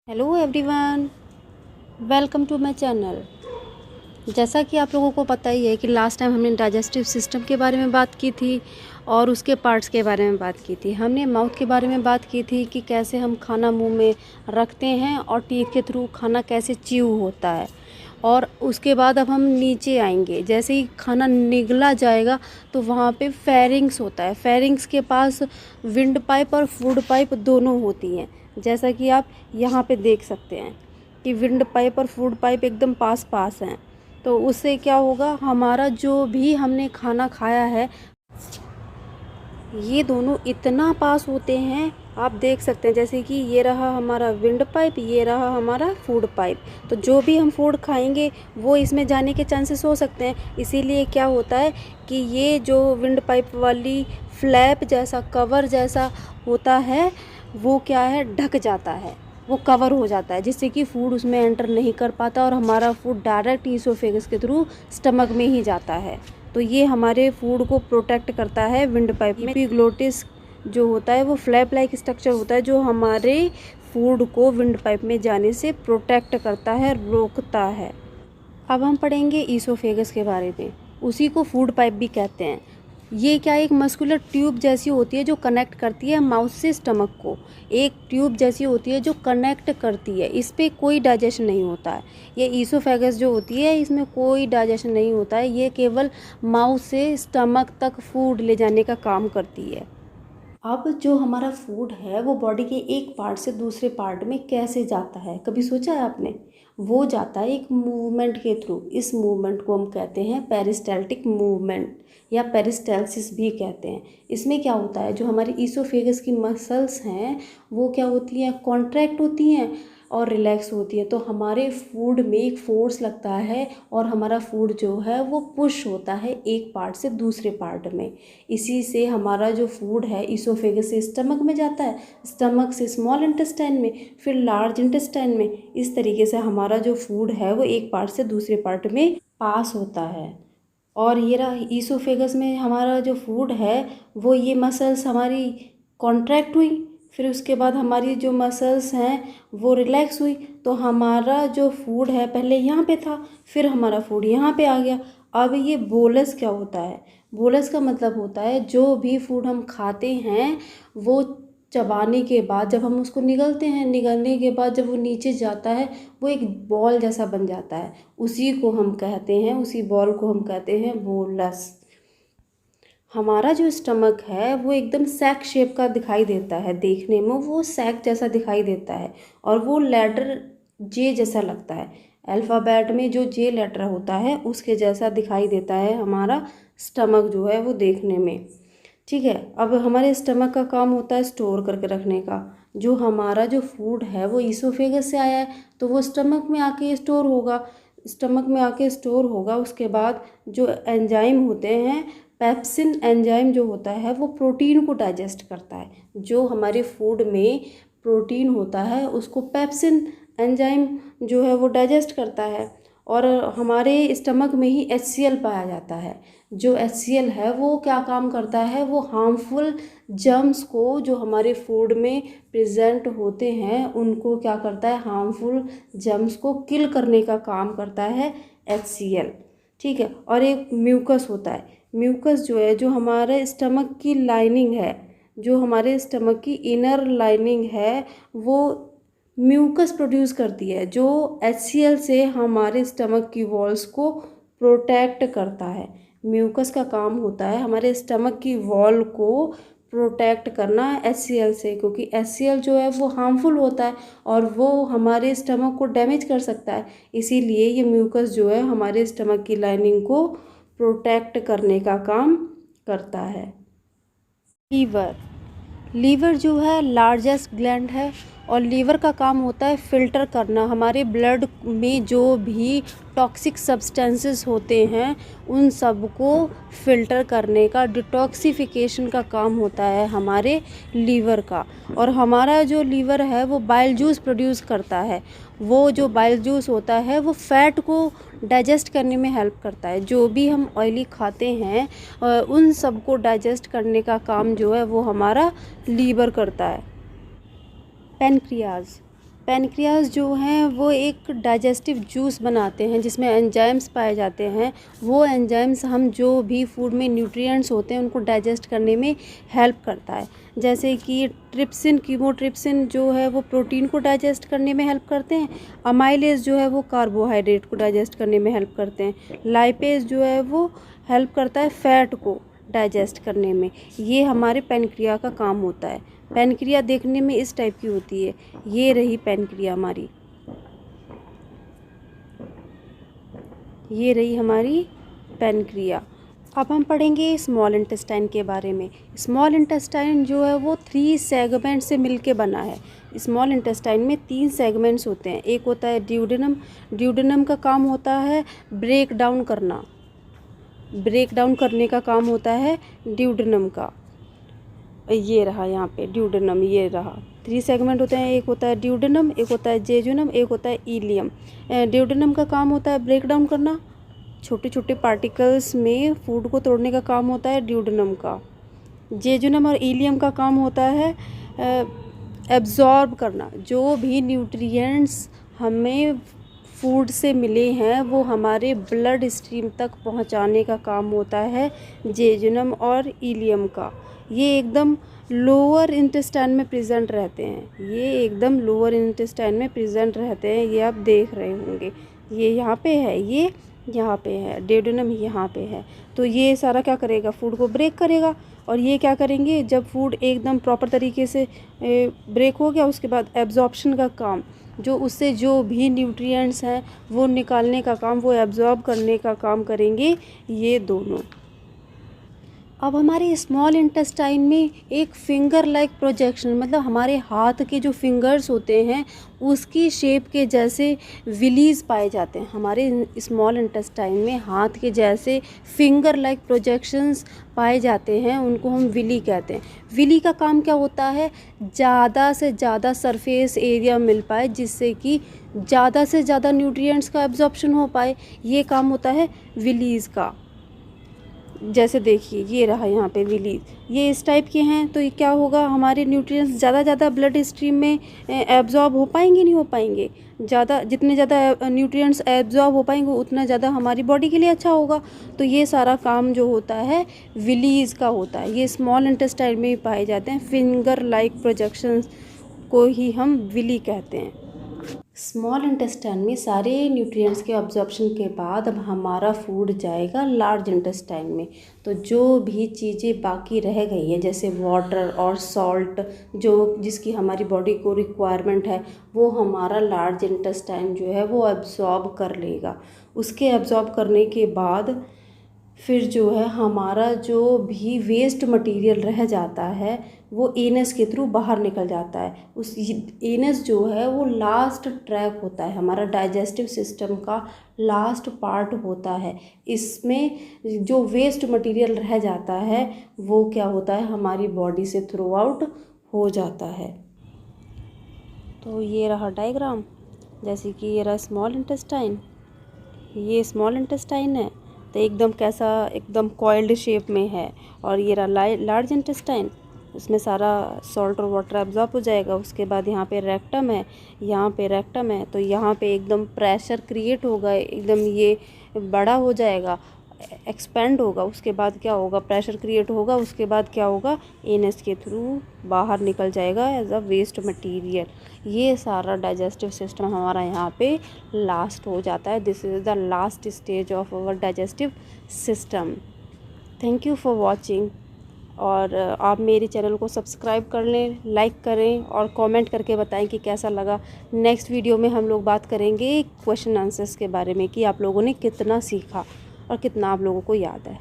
Hello everyone, welcome to my channel. जैसा कि आप लोगों को पता ही है कि लास्ट टाइम हमने डाइजेस्टिव सिस्टम के बारे में बात की थी और उसके पार्ट्स के बारे में बात की थी। हमने माउथ के बारे में बात की थी कि कैसे हम खाना मुंह में रखते हैं और टीथ के थ्रू खाना कैसे च्यू होता है। और उसके बाद अब हम नीचे आएंगे। जैसे ही खाना निगला जाएगा तो वहाँ पे फेरिंग्स होता है। फेरिंग्स के पास विंड पाइप और फूड पाइप दोनों होती हैं। जैसा कि आप यहाँ पे देख सकते हैं कि विंड पाइप और फूड पाइप एकदम पास पास हैं। तो उससे क्या होगा, हमारा जो भी हमने खाना खाया है ये दोनों इतना पास होते हैं, आप देख सकते हैं। जैसे कि ये रहा हमारा विंड पाइप, ये रहा हमारा फूड पाइप। तो जो भी हम फूड खाएंगे वो इसमें जाने के चांसेस हो सकते हैं। इसीलिए क्या होता है कि ये जो विंड पाइप वाली फ्लैप जैसा कवर जैसा होता है वो क्या है, ढक जाता है, वो कवर हो जाता है, जिससे कि फूड उसमें एंटर नहीं कर पाता और हमारा फूड डायरेक्ट ईसोफेगस के थ्रू स्टमक में ही जाता है। तो ये हमारे फूड को प्रोटेक्ट करता है विंड पाइप में। एपिग्लोटिस जो होता है वो फ्लैप लाइक स्ट्रक्चर होता है जो हमारे फूड को विंड पाइप में जाने से प्रोटेक्ट करता है, रोकता है। अब हम पढ़ेंगे ईसोफेगस के बारे में। उसी को फूड पाइप भी कहते हैं। ये क्या, एक मस्कुलर ट्यूब जैसी होती है जो कनेक्ट करती है माउथ से स्टमक को। एक ट्यूब जैसी होती है जो कनेक्ट करती है, इस पर कोई डाइजेशन नहीं होता है। ये ईसोफेगस जो होती है इसमें कोई डाइजेशन नहीं होता है, ये केवल माउथ से स्टमक तक फूड ले जाने का काम करती है। अब जो हमारा फूड है वो बॉडी के एक पार्ट से दूसरे पार्ट में कैसे जाता है, कभी सोचा है आपने? वो जाता है एक मूवमेंट के थ्रू। इस मूवमेंट को हम कहते हैं पेरिस्टाल्टिक मूवमेंट या पेरिस्टाल्सिस भी कहते हैं। इसमें क्या होता है, जो हमारी ईसोफेगस की मसल्स हैं वो क्या होती हैं, कॉन्ट्रैक्ट होती हैं और रिलैक्स होती है। तो हमारे फूड में एक फोर्स लगता है और हमारा फूड जो है वो पुश होता है एक पार्ट से दूसरे पार्ट में। इसी से हमारा जो फूड है ईसोफेगस से स्टमक में जाता है, स्टमक से स्मॉल इंटेस्टाइन में, फिर लार्ज इंटेस्टाइन में। इस तरीके से हमारा जो फूड है वो एक पार्ट से दूसरे पार्ट में पास होता है। और ये रहा ईसोफेगस में हमारा जो फूड है वो ये मसल्स हमारी कॉन्ट्रैक्ट हुई, फिर उसके बाद हमारी जो मसल्स हैं वो रिलैक्स हुई। तो हमारा जो फूड है पहले यहाँ पे था, फिर हमारा फूड यहाँ पे आ गया। अब ये बोलस क्या होता है? बोलस का मतलब होता है जो भी फूड हम खाते हैं वो चबाने के बाद जब हम उसको निगलते हैं, निगलने के बाद जब वो नीचे जाता है वो एक बॉल जैसा बन जाता है। उसी को हम कहते हैं, उसी बॉल को हम कहते हैं बोलस। हमारा जो स्टमक है वो एकदम सैक शेप का दिखाई देता है, देखने में वो सैक जैसा दिखाई देता है और वो लेटर जे जैसा लगता है। अल्फ़ाबेट में जो जे लेटर होता है उसके जैसा दिखाई देता है हमारा स्टमक जो है वो देखने में। ठीक है, अब हमारे स्टमक का काम होता है स्टोर करके रखने का। जो हमारा जो फूड है वो ईसोफेगस से आया है तो वो स्टमक में आके स्टोर होगा। स्टमक में आके स्टोर होगा, उसके बाद जो एंजाइम होते हैं, पेप्सिन एंजाइम जो होता है वो प्रोटीन को डाइजेस्ट करता है। जो हमारे फूड में प्रोटीन होता है उसको पेप्सिन एंजाइम जो है वो डाइजेस्ट करता है। और हमारे स्टमक में ही HCl पाया जाता है। जो HCl है वो क्या काम करता है, वो हार्मफुल जर्म्स को जो हमारे फूड में प्रेजेंट होते हैं उनको क्या करता है, हार्मफुल जर्म्स को किल करने का काम करता है HCl। ठीक है, और एक म्यूकस होता है। म्यूकस जो है, जो हमारे स्टमक की लाइनिंग है, जो हमारे स्टमक की इनर लाइनिंग है वो म्यूकस प्रोड्यूस करती है, जो HCl से हमारे स्टमक की वॉल्स को प्रोटेक्ट करता है। म्यूकस का काम होता है हमारे स्टमक की वॉल को प्रोटेक्ट करना HCl से, क्योंकि HCl जो है वो हार्मफुल होता है और वो हमारे स्टमक को डैमेज कर सकता है। इसीलिए ये म्यूकस जो है हमारे स्टमक की लाइनिंग को प्रोटेक्ट करने का काम करता है। लीवर, लीवर जो है लार्जेस्ट ग्लैंड है और लीवर का काम होता है फ़िल्टर करना। हमारे ब्लड में जो भी टॉक्सिक सब्सटेंसेस होते हैं उन सब को फ़िल्टर करने का, डिटॉक्सिफिकेशन का काम होता है हमारे लीवर का। और हमारा जो लीवर है वो बाइल जूस प्रोड्यूस करता है। वो जो बाइल जूस होता है वो फैट को डाइजेस्ट करने में हेल्प करता है। जो भी हम ऑयली खाते हैं उन सब को डाइजेस्ट करने का काम जो है वो हमारा लीवर करता है। पेनक्रियाज, पैनक्रियाज जो हैं वो एक डाइजेस्टिव जूस बनाते हैं जिसमें एंजाइम्स पाए जाते हैं। वो एंजाइम्स हम जो भी फूड में न्यूट्रिएंट्स होते हैं उनको डाइजेस्ट करने में हेल्प करता है। जैसे कि ट्रिप्सिन, कीमोट्रिप्सिन जो है वो प्रोटीन को डाइजेस्ट करने में हेल्प करते हैं। अमाइलेज जो है वो कार्बोहाइड्रेट को डाइजेस्ट करने में हेल्प करते हैं। लाइपेज जो है वो हेल्प करता है फैट को डाइजेस्ट करने में। ये हमारे पैनक्रिया का काम होता है। पैनक्रिया देखने में इस टाइप की होती है। ये रही पैनक्रिया हमारी, ये रही हमारी पैनक्रिया। अब हम पढ़ेंगे स्मॉल इंटेस्टाइन के बारे में। स्मॉल इंटेस्टाइन जो है वो 3 सेगमेंट से मिलके बना है। स्मॉल इंटेस्टाइन में 3 सेगमेंट्स होते हैं। एक होता है ड्यूडेनम। ड्यूडेनम का काम होता है ब्रेक डाउन करना, ब्रेक डाउन करने का काम होता है ड्यूडेनम का। ये रहा यहाँ पे ड्यूडेनम, ये रहा। 3 सेगमेंट होते हैं। एक होता है ड्यूडेनम, एक होता है जेजुनम, एक होता है इलियम। ड्यूडेनम का काम होता है ब्रेक डाउन करना, छोटे छोटे पार्टिकल्स में फूड को तोड़ने का काम होता है ड्यूडेनम का। जेजुनम और इलियम का काम होता है एब्जॉर्ब करना। जो भी न्यूट्रिएंट्स हमें फूड से मिले हैं वो हमारे ब्लड स्ट्रीम तक पहुंचाने का काम होता है जेजुनम और इलियम का। ये एकदम लोअर इंटेस्टाइन में प्रेजेंट रहते हैं। ये एकदम लोअर इंटेस्टाइन में प्रेजेंट रहते हैं। ये आप देख रहे होंगे, ये यहाँ पे है, ये यहाँ पे है, ड्यूडेनम यहाँ पे है। तो ये सारा क्या करेगा, फूड को ब्रेक करेगा। और ये क्या करेंगे, जब फूड एकदम प्रॉपर तरीके से ब्रेक हो गया उसके बाद एब्जॉर्प्शन का काम, जो उससे जो भी न्यूट्रिएंट्स हैं वो निकालने का काम, वो एब्जॉर्ब करने का काम करेंगे ये दोनों। अब हमारे स्मॉल इंटेस्टाइन में एक फिंगर लाइक प्रोजेक्शन, मतलब हमारे हाथ के जो फिंगर्स होते हैं उसकी शेप के जैसे विलीज पाए जाते हैं। हमारे स्मॉल इंटेस्टाइन में हाथ के जैसे फिंगर लाइक प्रोजेक्शंस पाए जाते हैं, उनको हम विली कहते हैं। विली का काम क्या होता है, ज़्यादा से ज़्यादा सरफेस एरिया मिल पाए जिससे कि ज़्यादा से ज़्यादा न्यूट्रिएंट्स का एब्जॉर्प्शन हो पाए। ये काम होता है विलीज़ का। जैसे देखिए ये रहा यहाँ पे विलीज, ये इस टाइप के हैं। तो ये क्या होगा, हमारे न्यूट्रिएंट्स ज़्यादा ब्लड स्ट्रीम में एब्जॉर्ब हो पाएंगे, नहीं हो पाएंगे। जितने ज़्यादा न्यूट्रिएंट्स एब्जॉर्ब हो पाएंगे उतना ज़्यादा हमारी बॉडी के लिए अच्छा होगा। तो ये सारा काम जो होता है विलीज का होता है। ये स्मॉल इंटेस्टाइन में ही पाए जाते हैं। फिंगर लाइक प्रोजेक्शंस को ही हम विली कहते हैं। स्मॉल इंटेस्टाइन में सारे न्यूट्रिएंट्स के अब्जॉर्प्शन के बाद अब हमारा फूड जाएगा लार्ज इंटेस्टाइन में। तो जो भी चीज़ें बाकी रह गई है जैसे वाटर और सॉल्ट, जो जिसकी हमारी बॉडी को रिक्वायरमेंट है, वो हमारा लार्ज इंटेस्टाइन जो है वो एब्जॉर्ब कर लेगा। उसके एब्जॉर्ब करने के बाद फिर जो है हमारा जो भी वेस्ट मटेरियल रह जाता है वो एनस के थ्रू बाहर निकल जाता है। उस एनस जो है वो लास्ट ट्रैक होता है, हमारा डाइजेस्टिव सिस्टम का लास्ट पार्ट होता है। इसमें जो वेस्ट मटेरियल रह जाता है वो क्या होता है, हमारी बॉडी से थ्रू आउट हो जाता है। तो ये रहा डायग्राम, जैसे कि ये रहा स्मॉल इंटेस्टाइन, ये स्मॉल इंटेस्टाइन है तो एकदम कैसा, एकदम कॉइल्ड शेप में है। और ये रहा लार्ज इंटेस्टाइन, उसमें सारा सॉल्ट और वाटर एब्जॉर्ब हो जाएगा। उसके बाद यहाँ पे रेक्टम है, यहाँ पे रेक्टम है, तो यहाँ पे एकदम प्रेशर क्रिएट होगा, एकदम ये बड़ा हो जाएगा, एक्सपेंड होगा। उसके बाद क्या होगा, प्रेशर क्रिएट होगा, उसके बाद क्या होगा, एनएस के थ्रू बाहर निकल जाएगा एज अ वेस्ट मटेरियल। ये सारा डाइजेस्टिव सिस्टम हमारा यहाँ पे लास्ट हो जाता है। This is the last stage of our digestive system. Thank you for watching. और आप मेरे चैनल को सब्सक्राइब कर लें, लाइक करें और कमेंट करके बताएं कि कैसा लगा। नेक्स्ट वीडियो में हम लोग बात करेंगे क्वेश्चन आंसर्स के बारे में कि आप लोगों ने कितना सीखा और कितना आप लोगों को याद है।